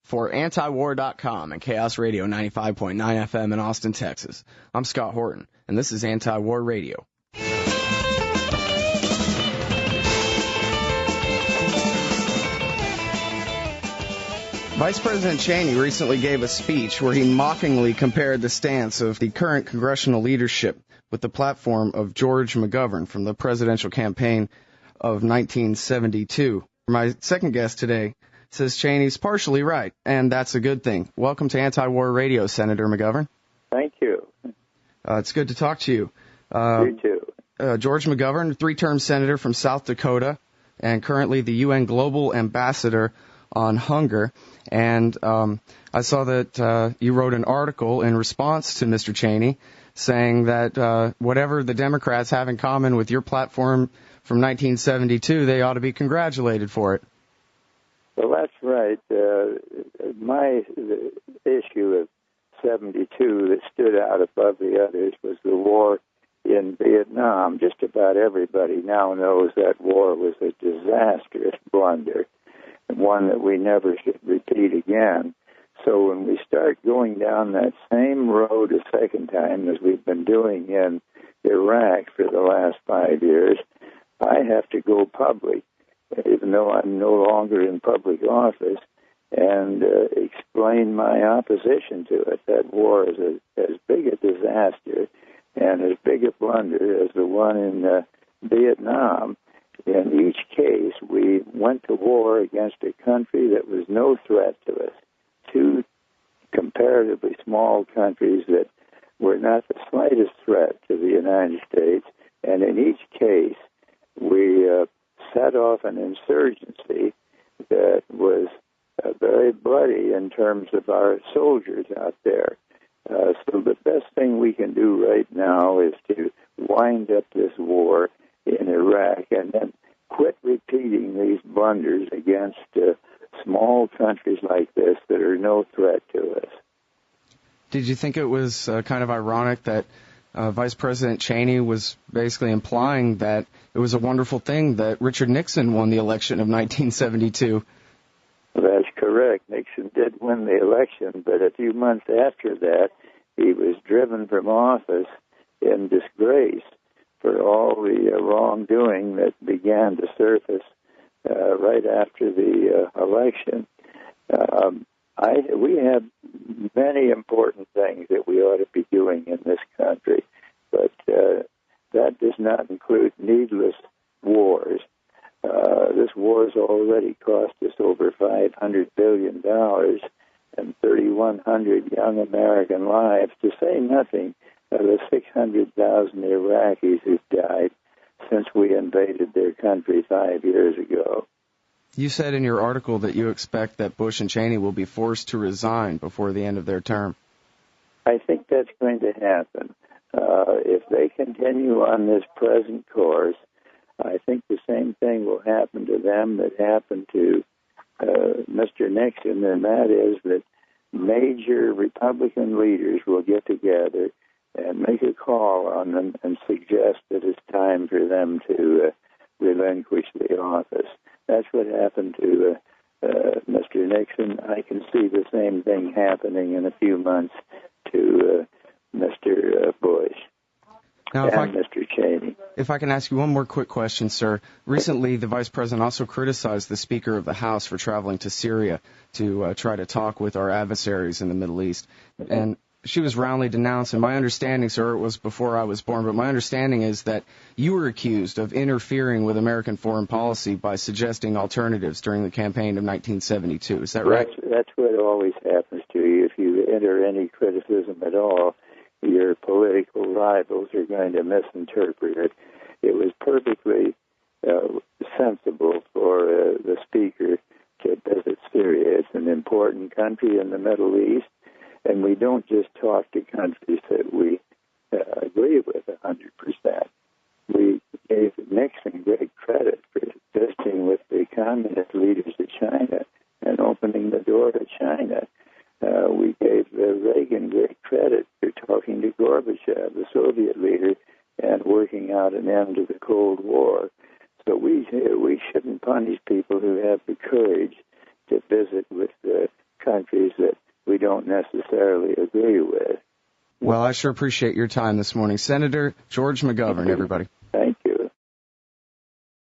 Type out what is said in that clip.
For antiwar.com and Chaos Radio 95.9 FM in Austin, Texas, I'm Scott Horton, and this is Anti-War Radio. Vice President Cheney recently gave a speech where he mockingly compared the stance of the current congressional leadership with the platform of George McGovern from the presidential campaign of 1972. My second guest today says Cheney's partially right, and that's a good thing. Welcome to Anti-War Radio, Senator McGovern. Thank you. It's good to talk to you. You too. George McGovern, three-term senator from South Dakota, and currently the UN Global Ambassador on Hunger. And I saw that you wrote an article in response to Mr. Cheney saying that whatever the Democrats have in common with your platform from 1972, they ought to be congratulated for it. Well, that's right. The issue of 72 that stood out above the others was the war in Vietnam. Just about everybody now knows that war was a disastrous blunder, and one that we never should repeat again. So when we start going down that same road a second time, as we've been doing in Iraq for the last 5 years, I have to go public, even though I'm no longer in public office, and explain my opposition to it. That war is as big a disaster and as big a blunder as the one in Vietnam. In each case, we went to war against a country that was no threat to us, two comparatively small countries that were not the slightest threat to the United States, and in each case, we set off an insurgency that was very bloody in terms of our soldiers out there. So the best thing we can do right now is to wind up this war in Iraq and then quit repeating these blunders against small countries like this that are no threat to us. Did you think it was kind of ironic that Vice President Cheney was basically implying that it was a wonderful thing that Richard Nixon won the election of 1972? That's correct. Nixon did win the election, but a few months after that, he was driven from office in disgrace for all the wrongdoing that began to surface right after the election. We have many important things that we ought to be doing in this country, but that does not include needless wars. This war has already cost us over $500 billion and 3,100 young American lives, to say nothing of the 600,000 Iraqis who've died since we invaded their country 5 years ago. You said in your article that you expect that Bush and Cheney will be forced to resign before the end of their term. I think that's going to happen. If they continue on this present course, I think the same thing will happen to them that happened to Mr. Nixon, and that is that major Republican leaders will get together and make a call on them and suggest that it's time for them to relinquish the office. That's what happened to Mr. Nixon. I can see the same thing happening in a few months to Mr. Bush now, and Mr. Cheney. If I can ask you one more quick question, sir. Recently, the Vice President also criticized the Speaker of the House for traveling to Syria to try to talk with our adversaries in the Middle East. And she was roundly denounced, and my understanding, sir, it was before I was born, but my understanding is that you were accused of interfering with American foreign policy by suggesting alternatives during the campaign of 1972. Is that right? That's what always happens to you. If you enter any criticism at all, your political rivals are going to misinterpret it. It was perfectly sensible for the Speaker to visit Syria. It's an important country in the Middle East, and we don't just talk to countries that we agree with 100%. We gave Nixon great credit for visiting with the communist leaders of China and opening the door to China. We gave Reagan great credit for talking to Gorbachev, the Soviet leader, and working out an end to the Cold War. So we shouldn't punish people who have the courage to visit with the countries that we don't necessarily agree with. Well, I sure appreciate your time this morning. Senator George McGovern, everybody.